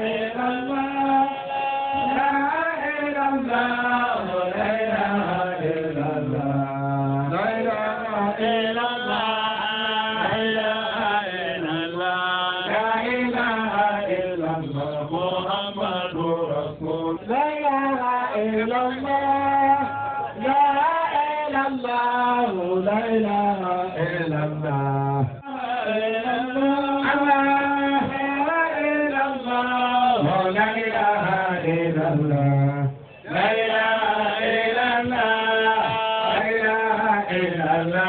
إلا الله لا إله إلا الله لا إله إلا الله لا إله إلا الله لا إله إلا الله محمد رسول لا إله إلا الله لا إله إلا الله لا إله إلا الله لا إله إلا الله لا إله إلا الله لا إله إلا الله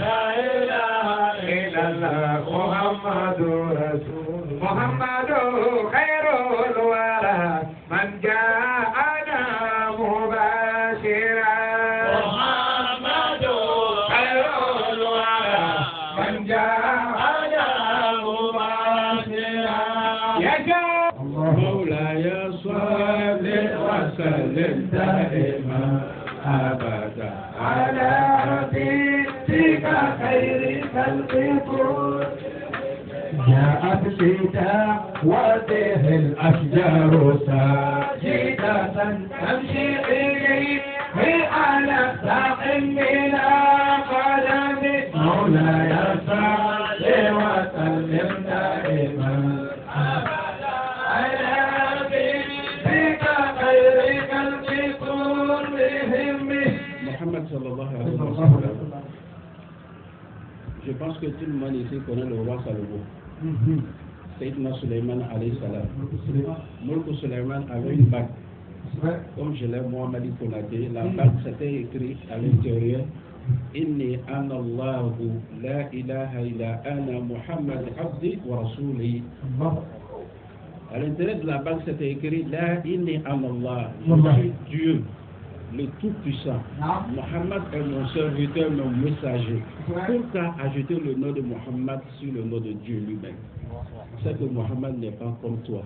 لا إله إلا الله محمد رسول محمد خير الورى من جاءنا مباشرا محمد خير الورى من جاءنا مباشرا يا مولاي صل وسلم دائما ابدا على حبيبك خير خلق كل جاءت بدعوته الاشجار ساجدة تمشي اليه على ساق من قدم مولاي صل وسلم دائما Mohammed sallallahu alayhi wa sallam. Je pense que tout le monde ici connaît le roi Salomon. Sayyidina Suleiman alayhi salam. Mulk Suleiman avait une bague. Comme je l'ai Mohamed Konaté, la bague c'était écrit à l'intérieur Inni ana Allahu la ilaha illa ana Muhammad abdi wa rasuli. À l'intérieur de la bague c'était écrit La inni ana Allah, je suis Dieu, le Tout-Puissant. Mohammed est mon serviteur, mon messager. Pourquoi ajouter le nom de Mohammed sur le nom de Dieu lui-même? C'est que Mohammed n'est pas comme toi.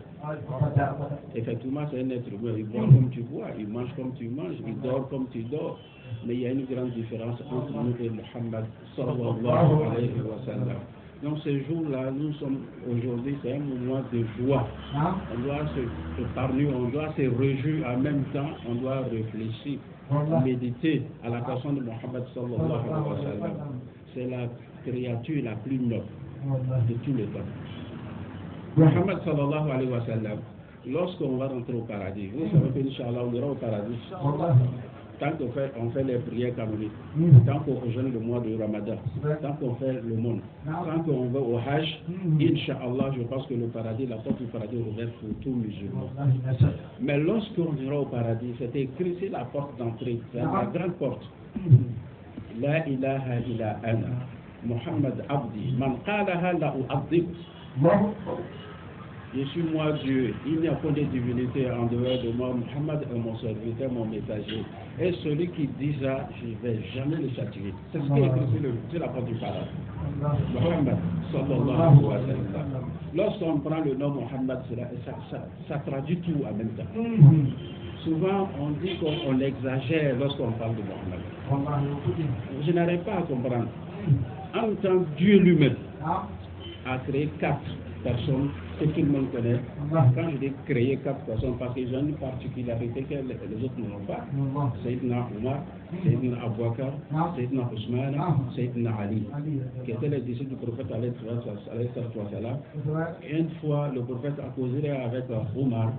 Effectivement, c'est un être humain. Il boit comme tu bois, il mange comme tu manges, il dort comme tu dors. Mais il y a une grande différence entre nous et Mohammed sallallahu alayhi wa sallam. Donc ce jour-là, nous sommes aujourd'hui, c'est un moment de joie. On doit se parler, on doit se réjouir en même temps, on doit réfléchir, méditer à la personne de Mohammed sallallahu alayhi wa sallam. C'est la créature la plus noble de tous les temps. Mohammed sallallahu alayhi wa sallam, lorsqu'on va rentrer au paradis, vous savez qu'Inch'Allah on ira au paradis. Tant qu'on fait les prières canoniques, tant qu'on rejoint le mois de Ramadan, tant qu'on fait le monde, tant qu'on va au Hajj, Inch'Allah, je pense que le paradis, la porte du paradis est ouverte pour tous musulmans. Mais lorsqu'on ira au paradis, c'est écrit, c'est la porte d'entrée, c'est la grande porte. La ilaha illa ana, Muhammad abdi, man qalaha la u'adhib. Je suis moi Dieu, il n'y a pas de divinité en dehors de moi, Muhammad est mon serviteur, mon messager. Et celui qui dit ça, je ne vais jamais le châtier. C'est ce qui est écrit sur la porte du paradis. Muhammad, sallallahu alayhi wa sallam. Lorsqu'on prend le nom Muhammad, ça traduit tout en même temps. Souvent, on dit qu'on exagère lorsqu'on parle de Muhammad. Je n'arrive pas à comprendre. En tant que Dieu lui-même a créé 4 personnes que tout le monde connaît. Quand je dis créer 4 personnes, parce qu'ils ont une particularité que les autres n'ont pas. Sayyidina Omar, Sayyidina Abu Bakr, Sayyidina Ousmane, Sayyidina Ali, qui étaient les disciples du prophète alayhi salam. Une fois, le prophète a causé avec Omar,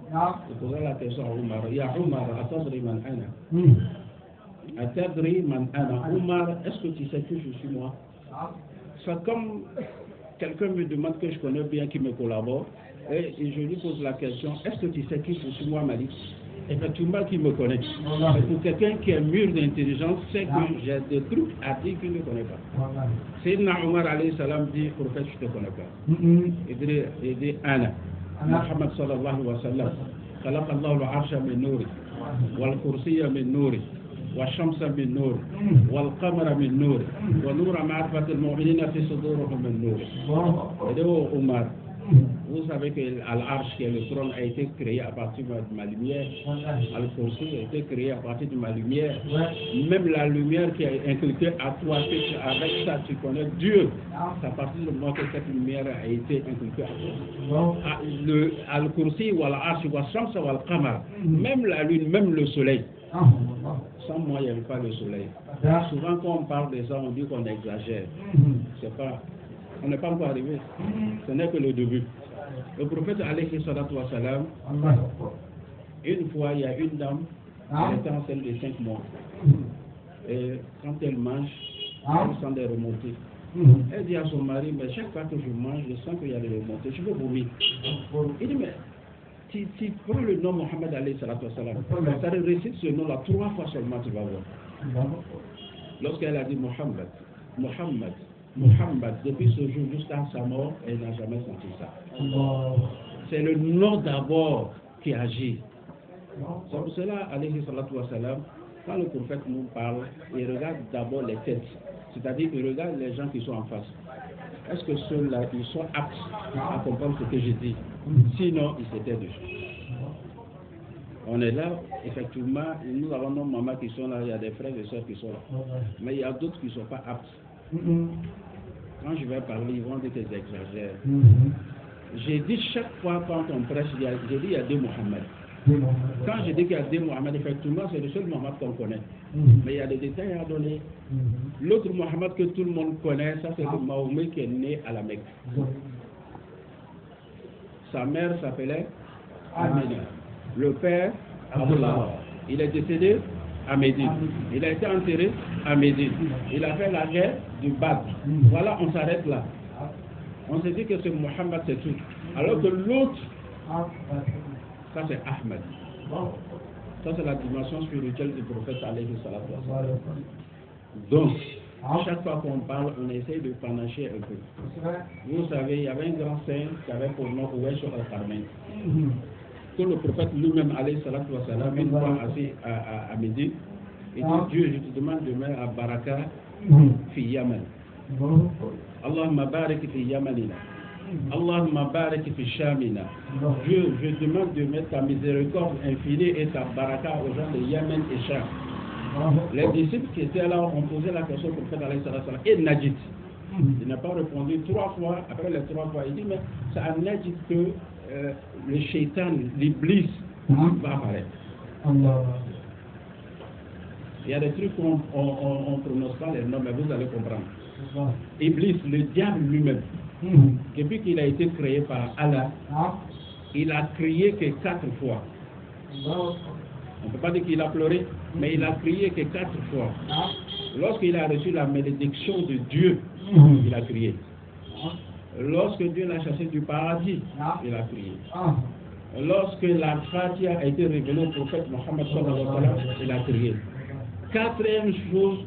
il posait la question à Omar, Ya Omar, atadri man ana. Atadri man ana. Omar, est-ce que tu sais que je suis moi? C'est comme quelqu'un me demande que je connais bien, qui me collabore, et je lui pose la question, est-ce que tu sais qui je suis moi, Malik? Effectivement, qui me connaît. Mais pour quelqu'un qui est mûr d'intelligence, c'est que j'ai des trucs à dire qu'il ne connaît pas. Sayyidina Omar alayhi salam dit, prophète, je ne te connais pas. Il dit, Anna, Muhammad sallallahu alayhi wa sallam, خلق الله العرش من نور والكرسي من نور والشمس من نور والقمر من نور ونور معرفة المؤمنين في صدورهم من نور. Et Omar, Vous savez que Al-Arsh, qui est le trône, a été créé à partir de ma lumière. Al-Kursi a été créé à partir de ma lumière. Même la lumière qui est inculquée à toi, avec ça tu connais Dieu. C'est à partir du moment que cette lumière a été inculquée à toi. Al-Kursi ou Al-Arsh ou Al-Shams ou Al-Qamar, même la lune, même le soleil. Sans moi, il n'y avait pas le soleil. Souvent, quand on parle de ça, on dit qu'on exagère. C'est pas, on n'est pas encore arrivé. Ce n'est que le début. Le prophète, alayhi salatu wa salam, une fois, il y a une dame, elle était enceinte de 5 mois. Et quand elle mange, elle sent des remontées. Elle dit à son mari, mais chaque fois que je mange, je sens qu'il y a des remontées. Je veux vomir. Il dit, mais tu prends le nom Mohammed alayhi salatu wa salam, ça récite ce nom-là 3 fois seulement, tu vas voir. Lorsqu'elle a dit Mohammed, Mohammed, Mohammed, depuis ce jour jusqu'à sa mort, elle n'a jamais senti ça. C'est le nom d'abord qui agit. C'est pour cela, alayhi salatu wa salam, quand le prophète nous parle, il regarde d'abord les têtes. C'est-à-dire qu'il regarde les gens qui sont en face. Est-ce que ceux-là, ils sont aptes à comprendre ce que je dis? Sinon, ils s'étaient dessus. On est là, effectivement, nous avons nos mamans qui sont là, il y a des frères et sœurs qui sont là. Mais il y a d'autres qui ne sont pas aptes. Quand je vais parler, ils vont dire que j'exagère. J'ai dit chaque fois quand on prêche, j'ai dit il y a 2 Mohammed. Quand je dis qu'il y a 2 Mohammed, effectivement, c'est le seul Mohammed qu'on connaît. Mais il y a des détails à donner. L'autre Mohammed que tout le monde connaît, ça c'est le Mahomet qui est né à la Mecque. Sa mère s'appelait Amina. Le père, Abdullah. Il est décédé à Médine. Il a été enterré à Médine. Il a fait la guerre du Badr. Voilà, on s'arrête là. On se dit que c'est Mohammed, c'est tout. Alors que l'autre, ça c'est Ahmed. Ça c'est la dimension spirituelle du prophète alayhi salatu wa salam. Donc, chaque fois qu'on parle, on essaye de panacher un peu. Vous savez, il y avait un grand saint qui avait pour nom Ouesh al-Qarmayn. Que le prophète lui-même, alayhi salatu wa salam, une fois assis à midi, il dit, Dieu, je te demande de mettre à Baraka fi Yaman. Allahumma barik fi Yamanina. Allahumma barik fi Shamina. Dieu, je demande de mettre ta miséricorde infinie et ta baraka aux gens de Yemen et Sham. Les disciples qui étaient là ont posé la question au prophète alayhi salatu wa salam. Et Najid. Il n'a pas répondu 3 fois. Après les 3 fois, il dit, mais c'est à Najid que le shaitan, l'iblis, va apparaître. Il y a des trucs qu'on ne prononce pas les noms, mais vous allez comprendre. Iblis, le diable lui-même, depuis qu'il a été créé par Allah, il a crié que 4 fois. On ne peut pas dire qu'il a pleuré, mais il a crié que 4 fois. Lorsqu'il a reçu la malédiction de Dieu, il a crié. Lorsque Dieu l'a chassé du paradis, il a crié. Lorsque la Fatiha a été révélée au prophète Mohammed sallallahu alayhi wa sallam, il a crié. 4e chose,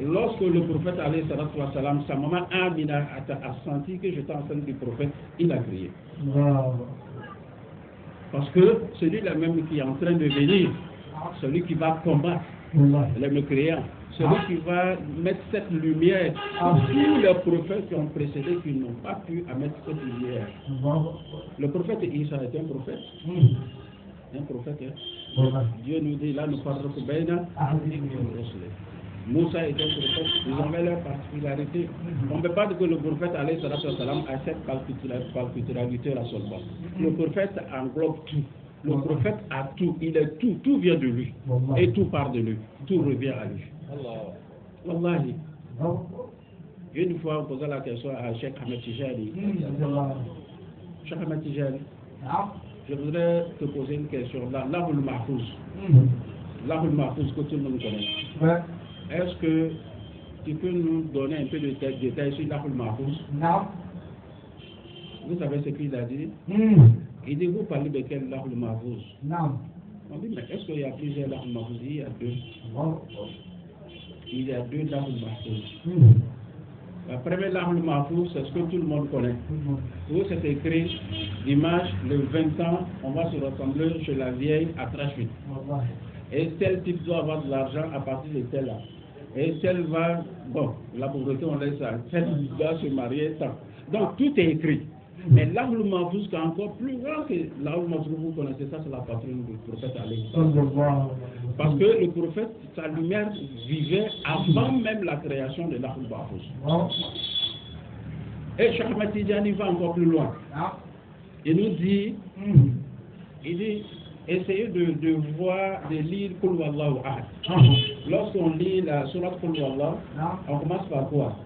lorsque le prophète alayhi wa sallam, sa maman Amina a senti que j'étais enceinte du prophète, il a crié. Parce que celui-là même qui est en train de venir, celui qui va combattre les mécréants, celui qui va mettre cette lumière, tous les prophètes qui ont précédé, qui n'ont pas pu mettre cette lumière. Le prophète Isa était un prophète. Un prophète. Dieu nous dit, là nous parlons que Moussa était un prophète, ils avaient leur particularité. On ne peut pas dire que le prophète alayhi salatu wa salam a cette particularité là seulement. Le prophète englobe tout. Le prophète a tout, il est tout, tout vient de lui. Et tout part de lui, tout revient à lui. Wallahi. Une fois on posait la question à Cheikh Ahmed Tijani. Cheikh Ahmed Tijani, je voudrais te poser une question. L'Ahul Mahfouz. L'Ahul Mahfouz que tout le monde connaît. Est-ce que tu peux nous donner un peu de détails sur l'Ahul Mahfouz? Non. Vous savez ce qu'il a dit? Il dit, vous parlez de quel Lahul Mahfouz? Non. On dit, mais est-ce qu'il y a plusieurs Lahul Mahfouz? Il y a 2. Il y a 2 Lahul Mahfouz. La première Lahul Mahfouz, c'est ce que tout le monde connaît. Où c'est écrit, dimanche, le 20 ans, on va se rassembler chez la vieille à Tracheville. Et tel type doit avoir de l'argent à partir de tel là. Et tel va, bon, la pauvreté, on laisse ça. Tel doit se marier, ça. Donc tout est écrit. Mais l'Ahl Mahfouz, qui est encore plus grand que l'Ahl Mahfouz, vous connaissez ça, c'est la patronne du prophète alayhi salam. Parce que le prophète, sa lumière vivait avant même la création de l'Ahl Mahfouz. Et Cheikh Ahmed Tidjani va encore plus loin. Il nous dit, essayez de voir, de lire Qul Wallahu Ahad. Lorsqu'on lit la sourate Qul Wallahu, on commence par quoi?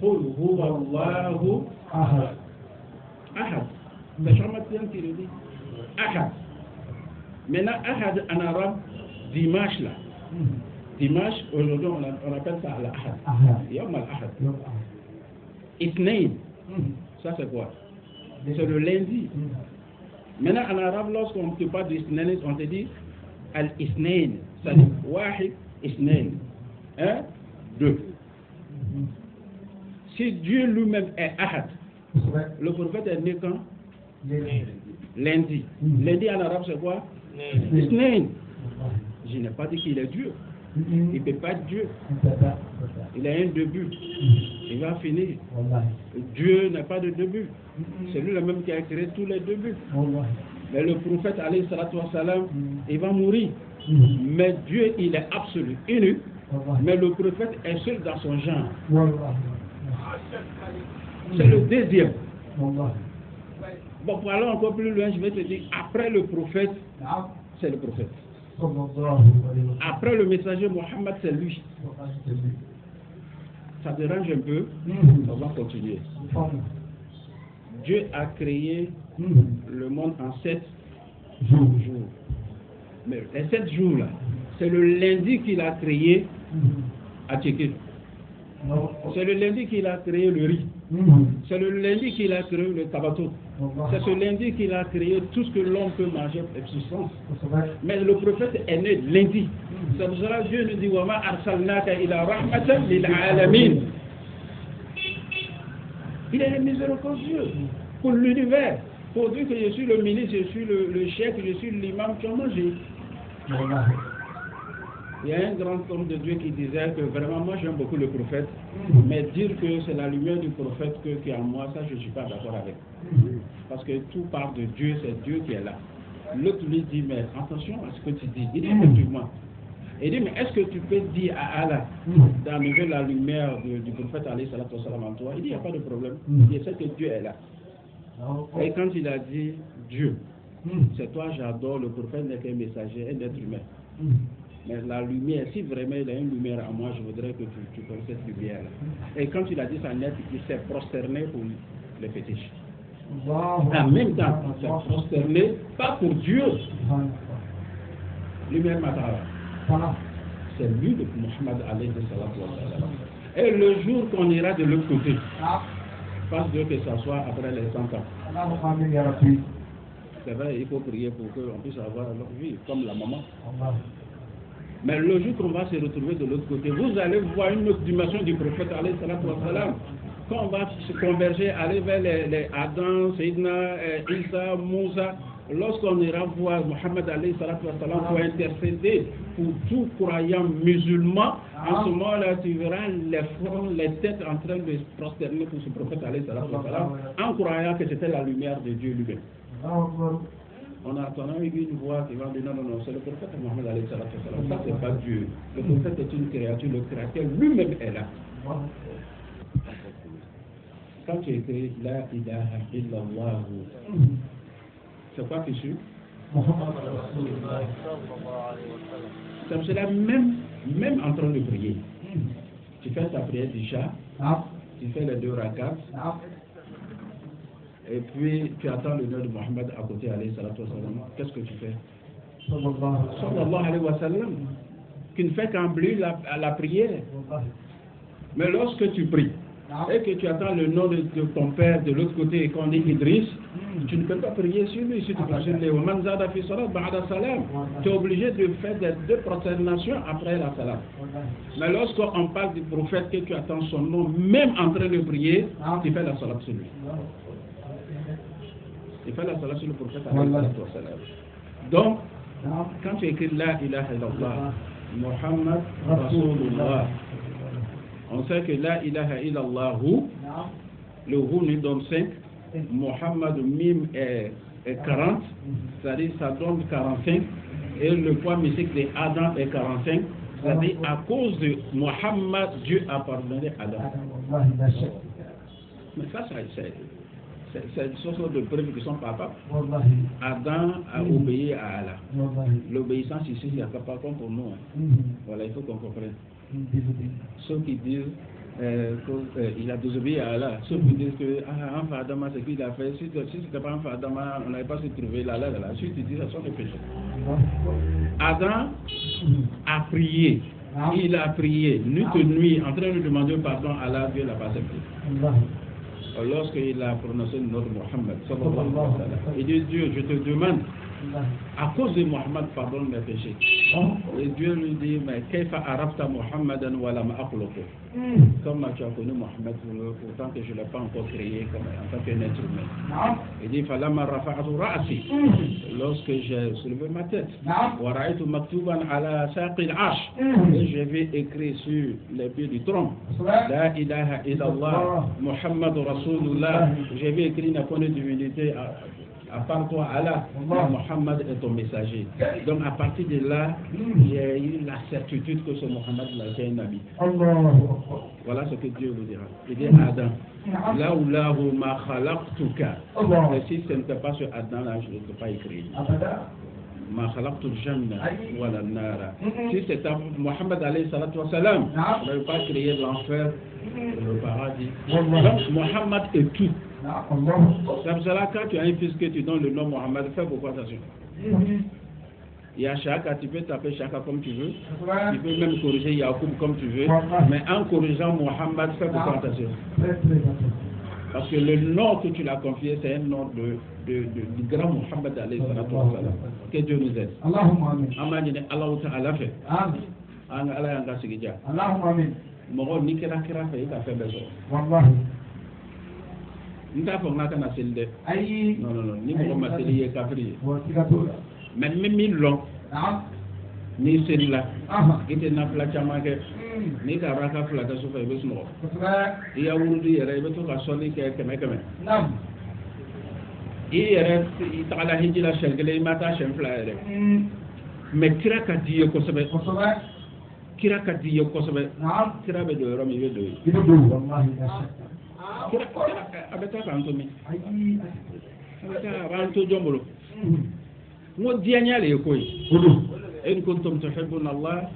Qul Huwallahu Ahad. Ahad. C'est Cheikh Ahmed Tidjani qui le dit. Ahad. Maintenant, Ahad en arabe, Dimanche là. Dimanche, aujourd'hui on appelle ça al-Ahad. Yom al-Ahad. Ithnain. Ça c'est quoi? C'est le lundi. Maintenant en arabe, lorsqu'on te parle d'Ithnain, on te dit al-Ithnain. C'est-à-dire Wahid Ithnain. Un, deux. Si Dieu lui-même est Ahad, le prophète est né quand? Lundi. Lundi en arabe c'est quoi? Ithnain. Je n'ai pas dit qu'il est Dieu. Il ne peut pas être Dieu. Il a un début. Il va finir. Dieu n'a pas de début. C'est lui le même qui a créé tous les débuts. Mais le prophète, alayhi salatu wa salam, il va mourir. Mais Dieu, il est absolu, unique. Mais le prophète est seul dans son genre. C'est le deuxième. Bon, pour aller encore plus loin, je vais te dire, après le prophète, c'est le prophète. Après le messager Mohammed, c'est lui. Ça dérange un peu, on va continuer. Dieu a créé le monde en 7 jours. Mais les 7 jours là, c'est le lundi qu'il a créé à Tchéké. C'est le lundi qu'il a créé le riz. C'est le lundi qu'il a créé le tabato. C'est ce lundi qu'il a créé tout ce que l'homme peut manger et substance. Mais le prophète est né lundi. C'est pour cela que Dieu nous dit Wama arsalnaka ila rahmatan lil alamin. Il est miséricordieux pour l'univers. Pour dire que je suis le ministre, je suis le chef, je suis l'imam, tu as mangé. Il y a un grand homme de Dieu qui disait que vraiment moi j'aime beaucoup le prophète, mais dire que c'est la lumière du prophète qui est en moi, ça je ne suis pas d'accord avec. Parce que tout part de Dieu, c'est Dieu qui est là. L'autre lui dit, mais attention à ce que tu dis. Il dit effectivement. Il dit, mais est-ce que tu peux dire à Allah d'enlever la lumière du prophète alayhi salatu wa salam en toi? Il dit, il n'y a pas de problème. Il sait que Dieu est là. Et quand il a dit Dieu, c'est toi j'adore, le prophète n'est qu'un messager, un être humain. Mais la lumière, si vraiment il a une lumière à moi, je voudrais que tu connaisses cette lumière-là. Et quand il a dit ça net, il s'est prosterné pour les fétiches. En même temps, il s'est prosterné, pas pour Dieu. Lumière Matara. C'est lui de Muhammad alayhi salatu wa salam. Et le jour qu'on ira de l'autre côté, fasse Dieu que ça soit après les 100 ans. C'est vrai, il faut prier pour qu'on puisse avoir leur vie, comme la maman. Mais le jour qu'on va se retrouver de l'autre côté, vous allez voir une autre dimension du prophète alayhi salatu wa salam. Quand on va se converger, aller vers les Adam, Sayyidina, Isa, Moussa, lorsqu'on ira voir Mohammed alayhi salatu wa salam pour intercéder pour tout croyant musulman, en ce moment-là, tu verras les fronts, les têtes en train de se prosterner pour ce prophète alayhi salatu wa salam, en croyant que c'était la lumière de Dieu lui-même. On a eu une voix qui va dire non, c'est le prophète Mohammed alayhi salatu wa salam. Ça, c'est pas Dieu. Le prophète est une créature, le créateur lui-même est là. Quand tu écris La ilaha illallah, c'est quoi que tu c'est cela même en train de prier. Tu fais ta prière d'Isha, tu fais les 2 rakats, et puis tu attends le nom de Mohammed à côté, alayhi salatu wa salam. Qu'est-ce que tu fais? Sallallahu alayhi wa sallam. Tu ne fais qu'embellir la prière. Mais lorsque tu pries, et que tu attends le nom de ton père de l'autre côté et qu'on dit Idriss, tu ne peux pas prier sur lui. Si tu mentionnes les Manzada fi salat ba'da salam, tu es obligé de faire des 2 prosternations après la salam. Mais lorsqu'on parle du prophète que tu attends son nom, même en train de prier, tu fais la salat sur lui. Tu fais la salat sur le prophète. Donc, quand tu écris La ilaha illallah, Muhammad Rasulullah, on sait que La ilaha illallah, le Hu nous donne 5, Muhammad Mim est 40, c'est-à-dire ça donne 45, et le poids mystique de Adam est 45, c'est-à-dire à cause de Muhammad, Dieu a pardonné Adam. Mais ça c'est une sorte de preuve que son papa, Adam a obéi à Allah. L'obéissance ici, c'est pas comme pour nous. Voilà, il faut qu'on comprenne. Ceux qui disent qu'il a désobéi à Allah, ceux qui disent que Enfant Adama, c'est qu'il a fait, si c'était pas Enfant Adama, on n'avait pas se trouver là. Ensuite, ils disent, ça sont des péchés. Adam a prié. Il a prié nuit et nuit en train de demander pardon à Allah, Dieu l'a pas accepté. Lorsqu'il a prononcé notre Muhammad, il dit, Dieu, je te demande, à cause de Muhammad, pardonne mes péchés. Et Dieu lui dit, mais Kaifa arafta Muhammadan wa lam akhluqu. Comment tu as connu Muhammad pourtant que je ne l'ai pas encore créé comme en tant qu'un être humain. Il dit, Falama rafa'atu ra'si. Lorsque j'ai soulevé ma tête, wa ra'aytu maktuban ala saqil arsh. Et je vais écrire sur les pieds du trône. La ilaha illallah, Muhammad Rasulullah. Je vais écrire une point de divinité à part toi, Allah, Muhammad est ton messager. Donc à partir de là, j'ai eu la certitude que ce Muhammad là, est un ami. Voilà ce que Dieu nous dira. Il dit Adam, là où ma khalaqtuka. Et si ce n'était pas sur Adam là, je ne peux pas écrire. Ma khalaqtul janna wa la nara. Si c'était Muhammad alayhi salatu wa salam, on n'avait pas créé l'enfer et le paradis. Donc Muhammad est tout. C'est pour cela quand tu as un fils que tu donnes le nom Mohammed, fais beaucoup attention. Il y a Chaka, tu peux taper Chaka comme tu veux. Tu peux même corriger Yacoub comme tu veux. Mais en corrigeant Mohammed, fais beaucoup attention. Parce que le nom que tu l'as confié, c'est un nom du grand Mohammed alayhi salatu wa salam. Que Dieu nous aide. Allahumma amin. Allah ta'ala fait. Amin. Allah yanga sigija. Allahumma amin. Moro ni kira fait, il a fait besoin. Wallahi. Nta fɔ n ka kana seli dɛ. Ayi. Non ni mɔgɔ ma seli ye kafiri ye. Mais ni min lɔn. N'i seli la. I tɛ nafila caman kɛ. N'i ka raka fila kɛ sufɛ i bɛ sunɔgɔ. I ya wurudu yɛrɛ i bɛ to ka sɔnni kɛ 100. I yɛrɛ i tagala hiji la siɲɛ kelen i ma taa siɲɛ fila yɛrɛ. Mais kira ka di i ye kosɛbɛ. Kira ka di i ye kosɛbɛ. Kira bɛ don yɔrɔ min i bɛ don yen. A bɛ taa k'an to min? A bɛ taa a b'an to jɔn bolo? N ko diɲɛ de ye ko ye. In kuntum tuhibbuna Allah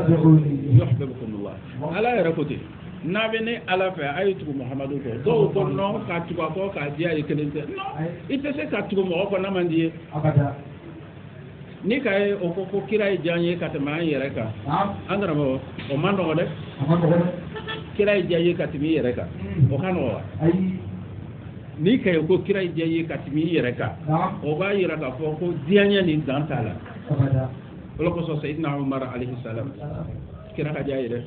yuhibbukum Allah. Ala yɛrɛ ko ten. N'a bɛ ne Ala fɛ a ye tugu Muhamadu kɔ. Dɔw ko non ka tugu a kɔ k'a diya ye kelen tɛ. Non, i tɛ se ka tugu mɔgɔ kɔ n'a man di ye. Ni ka ye o ko kira ye diya ye ka tɛmɛ an yɛrɛ kan. An karamɔgɔ o man nɔgɔ dɛ. Kira ye diya ye ka tɛmɛ i yɛrɛ kan. O ka nɔgɔ wa? N'i ka ye ko kira ye diya ye ka tɛmɛ i yɛrɛ kan. O b'a yira k'a fɔ ko diɲɛ ni dan t'a la. O de kosɔn Sayidina Umar alayhi salam kira ka diya ye dɛ.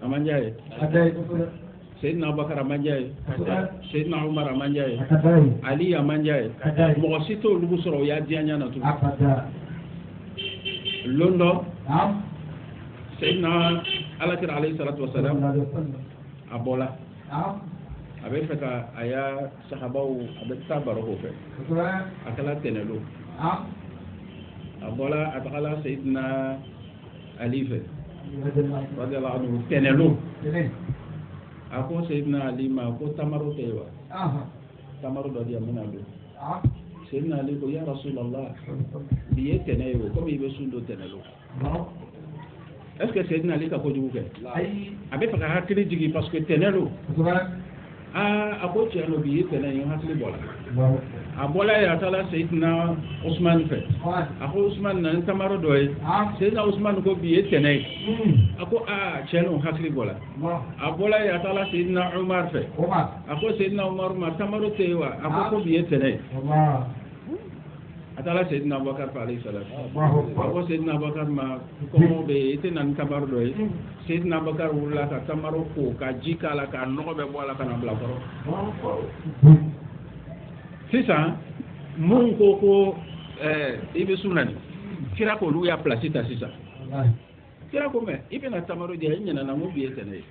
A man diya ye. Sayidina Abubakar a man diya ye. Sayidina Umar a man diya ye. Ali a man diya ye. Mɔgɔ si t'olu sɔrɔ o y'a diya ɲa na tugun. Lon dɔ Sayidina Alakira alayhi salatu wa salam a bɔla. A bɛ fɛ ka a y'a sahabaw a bɛ taa baro k'o fɛ. A kɛla tɛnɛlo. A bɔla a tagala Sayidina Ali fɛ. Radiyallahu anhu tɛnɛlo. A ko Sayidina Ali ma ko tamaro tɛ ye wa? Tamaro dɔ di yan n bɛna don. Sayidina Ali ko ya Rasulallah bi ye tɛnɛ ye o komi i bɛ sun don tɛnɛlo. Est-ce que Sayidina Ali ka kojugu kɛ? A bɛ fɛ ka hakili jigin parce que tɛnɛlo. A ko tiɲɛ don bi ye tɛnɛ ye n hakili bɔra. A bɔla yen a taara Sayidina Usman fɛ. A ko Usman na ni tamaro dɔ ye. Sayidina Usman ko bi ye tɛnɛ ye. A ko tiɲɛ don hakili bɔra. A bɔla yen a taara Sayidina Umar fɛ. A ko Sayidina Umar ma tamaro tɛ ye wa? A ko bi ye tɛnɛ ye. A taara Sayidina Abubakar fɛ alayhi salam. A ko Sayidina Abubakar ma kɔngɔ bɛ yen i tɛ na ni tamaro dɔ ye. Sayidina Abubakar wulila ka tamaro ko ka ji k'a la ka nɔgɔ bɛɛ bɔ a la ka na bila kɔrɔ. Sisan mun ko i bɛ sun na ni kira ko olu y'a place ta sisan. Kira ko mɛ i bɛna tamaro di yan i ɲinɛna n ko bi ye tɛnɛ ye.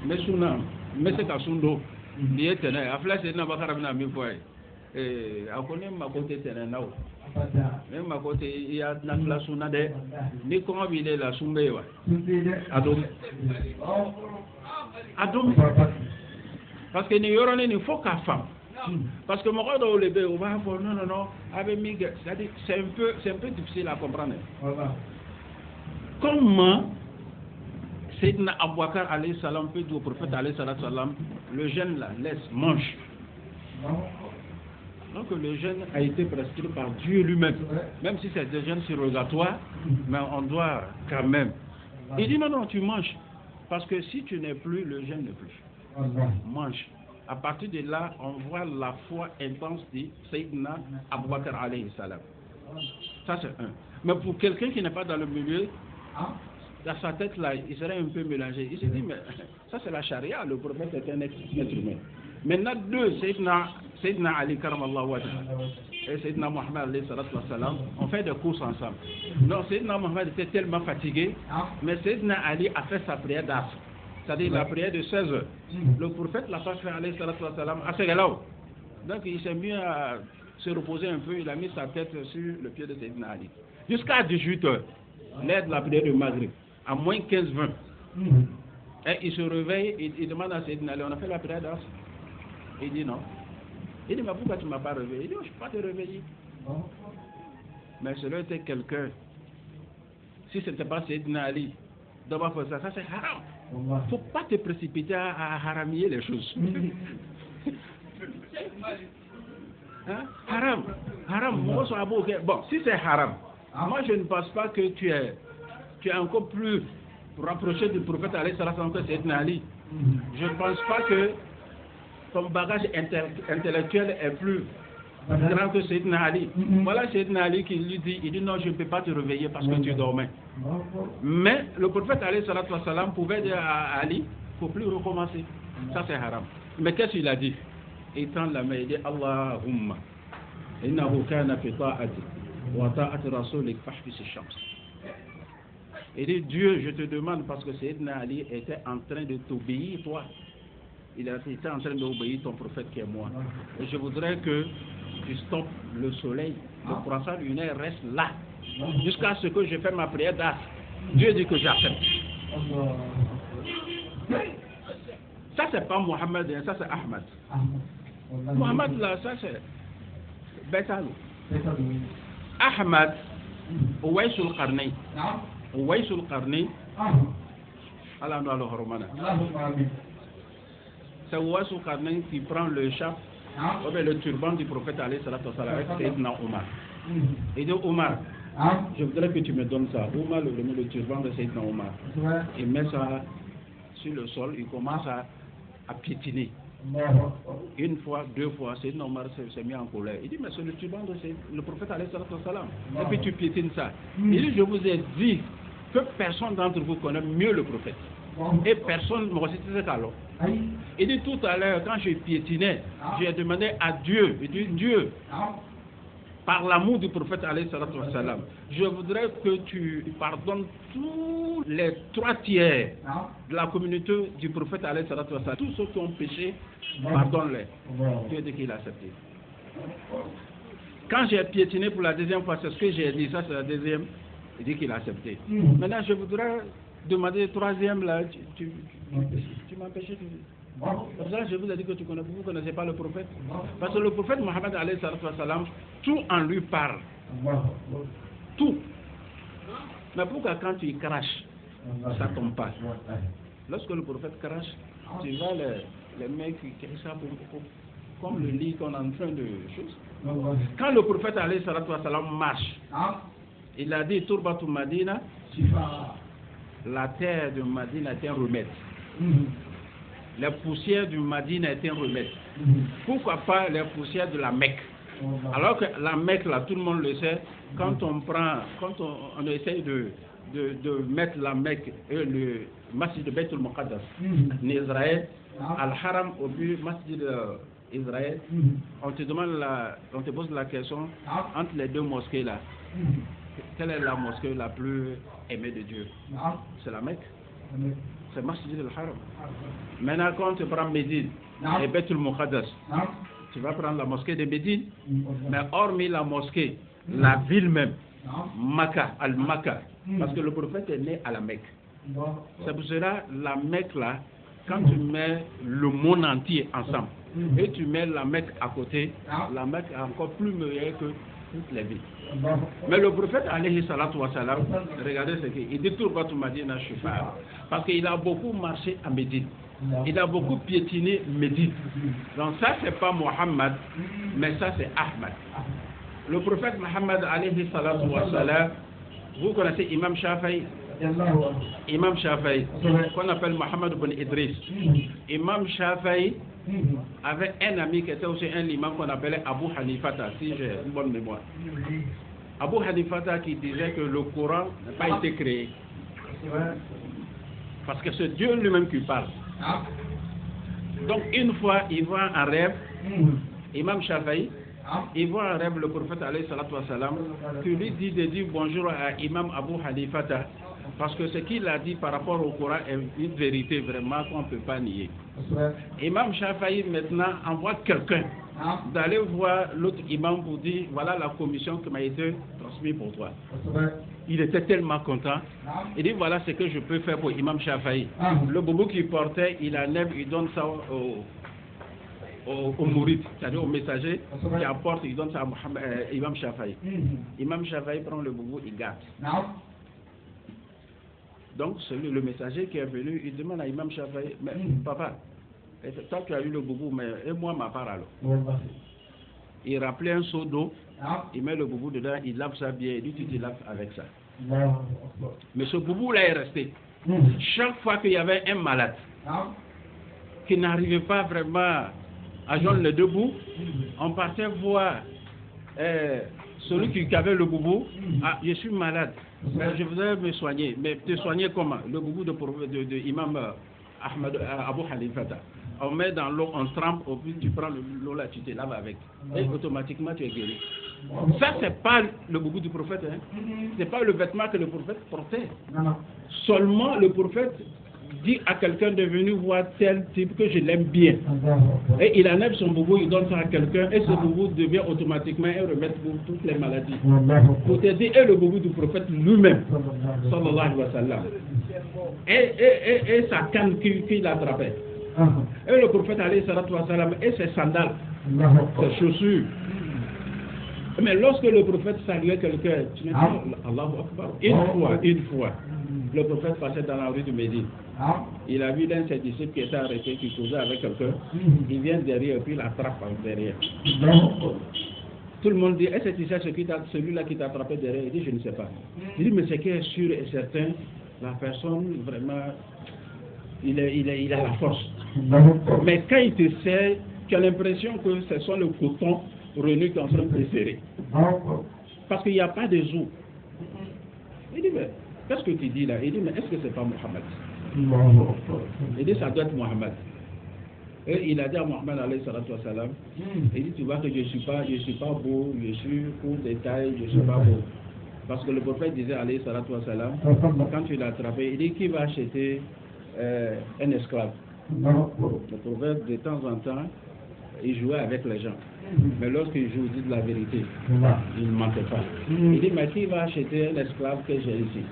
N bɛ sun na n bɛ se ka sun don Ni etene afla se na bakara na mi foi akone makote tene nawo même makote ya na classe na de ni ko bi le la sumbe wa adom parce que ni yorone ni faut qu'à femme parce que mon do le be on va faire non avec mig c'est un peu difficile à comprendre comment Sayyidina Abu Bakr alayhi salam peut dire au prophète alayhi salam le jeûne là laisse mange. Donc le jeûne a été prescrit par Dieu lui-même, même si c'est un jeûne surrogatoire, mais on doit quand même. Il dit non tu manges parce que si tu n'es plus le jeûne n'est plus. Mange. À partir de là on voit la foi intense de Sayyidina Abu Bakr alayhi salam. Ça c'est un. Mais pour quelqu'un qui n'est pas dans le milieu, dans sa tête là, il serait un peu mélangé. Il se dit, mais ça c'est la charia, le prophète est un être humain. Maintenant, deux, Sayyidina Ali karamallahu wajha et Sayyidina Muhammad alayhi salatu wassalam, on fait des courses ensemble. Non, Sayyidina Muhammad était tellement fatigué, mais Sayyidina Ali a fait sa prière d'Asr, c'est-à-dire la prière de 16 heures. Le prophète l'a pas fait alayhi salatu wassalam à Ségalao. Donc il s'est mis à se reposer un peu, il a mis sa tête sur le pied de Sayyidina Ali. Jusqu'à 18 heures, l'aide de la prière de Maghrib. À moins 15-20. Et il se réveille, il demande à Sayyidina Ali, on a fait la prière d'Asr. Il dit non. Il dit, mais pourquoi tu ne m'as pas réveillé? Il dit, je ne suis pas te réveiller. Mais cela était quelqu'un. Si ce n'était pas Sayyidina Ali, d'abord ça c'est haram. Il ne faut pas te précipiter à haramier les choses. Hein? Haram. Bon, si c'est haram, moi je ne pense pas que tu es encore plus rapproché du prophète alayhi salam que Sayyidina Ali. Je ne pense pas que ton bagage intellectuel est plus grand que Sayyidina Ali. Voilà Sayyidina Ali qui lui dit, il dit non, je ne peux pas te réveiller parce que tu dormais. Mais le prophète alayhi salam pouvait dire à Ali, il ne faut plus recommencer. Ça c'est haram. Mais qu'est-ce qu'il a dit? Il tend la main, il dit Allahumma innahu kana fi ta'ati wa ta'ati rasulik fahbis ash-shams. Il dit, Dieu, je te demande, parce que Sayyidina Ali était en train de t'obéir, toi. Il était en train d'obéir ton prophète qui est moi. Et je voudrais que tu stoppes le soleil. Le croissant lunaire reste là. Jusqu'à ce que je fasse ma prière d'Asr. Dieu dit que j'accepte. Ça, c'est pas Mohammed, ça, c'est Ahmad. Mohammed, là, ça, c'est Betalou. Ahmad, Ouaisul Qarni. Ouaisul Qarni, Allah nous a le hormona. C'est Ouaisul Qarni qui prend le chap, le turban du prophète alayhi salatu wassalam avec Sayyidina Omar. Il dit Omar, je voudrais que tu me donnes ça. Omar le turban de Sayyidina Omar. Il met ça sur le sol, il commence à piétiner. Une fois, deux fois, Sayyidina Omar s'est mis en colère. Il dit, mais c'est le turban de le prophète alayhi salatu wassalam. Et puis tu piétines ça. Il dit, je vous ai dit que personne d'entre vous connaît mieux le prophète. Et personne ne recite ce cas-là. Il dit tout à l'heure, quand je piétinais, j'ai demandé à Dieu, il dit, Dieu, par l'amour du prophète alayhi salatu wassalam, je voudrais que tu pardonnes tous les 3/3 de la communauté du prophète alayhi salatu wassalam. Tous ceux qui ont péché, pardonne-les. Dieu dit qu'il a accepté. Quand j'ai piétiné pour la deuxième fois, c'est ce que j'ai dit, ça c'est la deuxième, il dit qu'il a accepté. Maintenant je voudrais demander le troisième là, tu m'as empêché de... Pour ça, je vous ai dit que vous ne connaissez pas le prophète. Parce que le prophète Mohammed alayhi salam, tout en lui parle. Tout. Mais pourquoi quand tu craches, ça tombe pas? Lorsque le prophète crache, tu vois les mecs qui crient ça comme le lit qu'on est en train de choses. Quand le prophète alayhi salam marche, il a dit Turbatu Madina, la terre de Madina est un remède. Les poussières du Madina est un remède. Pourquoi pas les poussières de la Mecque? Alors que la Mecque, là, tout le monde le sait, quand on essaye de mettre la Mecque et le Masjid de Beit al-Muqaddas en Israël, Al-Haram au but Masjid d'Israël, on te pose la question entre les deux mosquées là, quelle est la mosquée la plus aimée de Dieu? C'est la Mecque. c'est Masjid al-Haram. Maintenant, quand tu prends Médine et Baitul Muqaddas, tu vas prendre la mosquée de Médine, mais hormis la mosquée, la ville même, Makkah, Al-Makkah, parce que le prophète est né à la Mecque. C'est pour cela, la Mecque là, quand tu mets le monde entier ensemble, et tu mets la Mecque à côté, la Mecque est encore plus meilleure que toutes les villes. Mais le prophète, alayhi salatu wa salam, regardez ce qu'il dit, tout le monde m'a dit, je suis pas. Parce qu'il a beaucoup marché à Médine. Il a beaucoup piétiné Médine. Donc ça, c'est pas Mohammed, mais ça, c'est Ahmad. Le prophète Mohammed, alayhi salatu wa salam, vous connaissez Imam Shafi'i. Imam Shafi'i, qu'on appelle Mohammed ibn Idris. Imam Shafi'i avait un ami qui était aussi un imam qu'on appelait Abu Hanifata, si j'ai une bonne mémoire. Abu Hanifata qui disait que le Coran n'a pas été créé. Parce que c'est Dieu lui-même qui parle. Donc une fois, il voit un rêve, Imam Shafi'i, il voit un rêve, le prophète alayhi salatu wa salam, qui lui dit de dire bonjour à Imam Abu Hanifata. Parce que ce qu'il a dit par rapport au Coran est une vérité vraiment qu'on ne peut pas nier. Imam Shafi'i maintenant envoie quelqu'un d'aller voir l'autre imam pour dire voilà la commission qui m'a été transmise pour toi. Il était tellement content. Il dit voilà ce que je peux faire pour Imam Shafi'i. Le boubou qu'il portait, il enlève, il donne ça au mouride, c'est-à-dire au messager qui apporte, il donne ça à Imam Shafi'i. Imam Shafi'i prend le boubou, il garde. Donc, celui, le messager qui est venu, il demande à Imam Shafi'i, mais papa, toi tu as eu le boubou, mais et moi ma part alors. Il rappelait un seau d'eau, il met le boubou dedans, il lave ça bien, il dit tu te laves avec ça. Mais ce boubou là est resté. Chaque fois qu'il y avait un malade qui n'arrivait pas vraiment à joindre les deux bouts, on partait voir celui qui avait le boubou. Ah, je suis malade. Je voudrais me soigner. Mais te soigner comment? Le boubou de Imam Abu Hanifata. On met dans l'eau, on trempe, au plus tu prends l'eau là, tu te laves avec. Et automatiquement tu es guéri. Ça, c'est pas le boubou du prophète. Hein. C'est pas le vêtement que le prophète portait. Seulement le prophète dit à quelqu'un de venir voir tel type que je l'aime bien. Et il enlève son boubou, il donne ça à quelqu'un et ce boubou devient automatiquement un remède pour toutes les maladies. Pour t'aider, et le boubou du prophète lui-même, sallallahu alayhi wa sallam. Et sa canne qu'il attrapait. Et le prophète alayhi wa sallam et ses sandales, ses chaussures. Mais lorsque le prophète saluait quelqu'un, tu me dis Allahu Akbar. Une fois, le prophète passait dans la rue de Médine. Il a vu l'un de ses disciples qui était arrêté, qui causait avec quelqu'un. Il vient derrière, puis il attrape par derrière. Tout le monde dit, est-ce que tu sais celui-là qui t'a attrapé derrière? Il dit, je ne sais pas. Il dit, mais ce qui est sûr et certain, la personne vraiment, il a la force. Mais quand il te serre, tu as l'impression que ce sont le coton renu qui est en train de te serrer. Parce qu'il n'y a pas de os. Il dit, mais qu'est-ce que tu dis là? Il dit, mais est-ce que c'est pas Mohammed? Il dit, ça doit être Mohammed. Et il a dit à Mohammed alayhi salatu wa salam, il dit, tu vois que je suis pas beau, je suis court de taille, je suis pas beau. Parce que le prophète disait alayhi salatu wa salam, quand tu l'as attrapé, il dit, qui va acheter un esclave? Le prophète, de temps en temps, il jouait avec les gens. Mais lorsqu'il joue, il dit de la vérité. Il ne mentait pas. Il dit, mais qui va acheter un esclave que j'ai ici?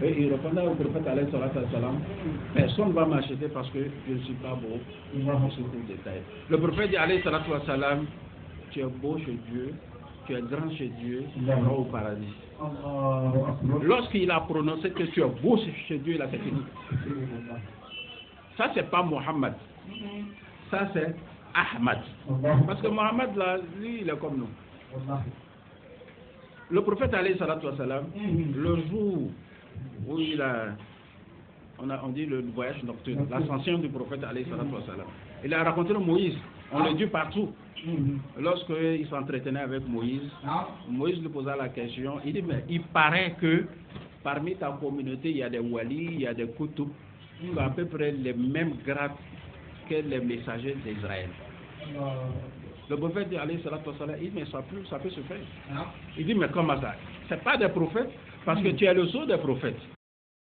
Et il répondait au prophète alayhi salatu wa salam, personne ne va m'acheter parce que je ne suis pas beau, je suis pour détail. Le prophète dit alayhi salatu wa salam, tu es beau chez Dieu, tu es grand chez Dieu, tu seras au paradis. Lorsqu'il a prononcé que tu es beau chez Dieu, il a fait fini. Ça, c'est pas Mohammed. Ça, c'est Ahmad. Parce que Mohammed, là, lui, il est comme nous. Le prophète, alayhi salatu wa salam, le jour où on dit le voyage nocturne, l'ascension du prophète, alayhi salatu wa salam, il a rencontré Moïse, on le dit partout. Lorsqu'il s'entretenait avec Moïse, Moïse lui posa la question, il dit, mais il paraît que parmi ta communauté, il y a des walis, il y a des koutoub, qui ont à peu près les mêmes grades que les messagers d'Israël. Le prophète dit, alayhi salatu wa salam, il dit, mais ça peut se faire. Il dit, mais comment ça? C'est pas des prophètes, parce que tu es le sceau des prophètes.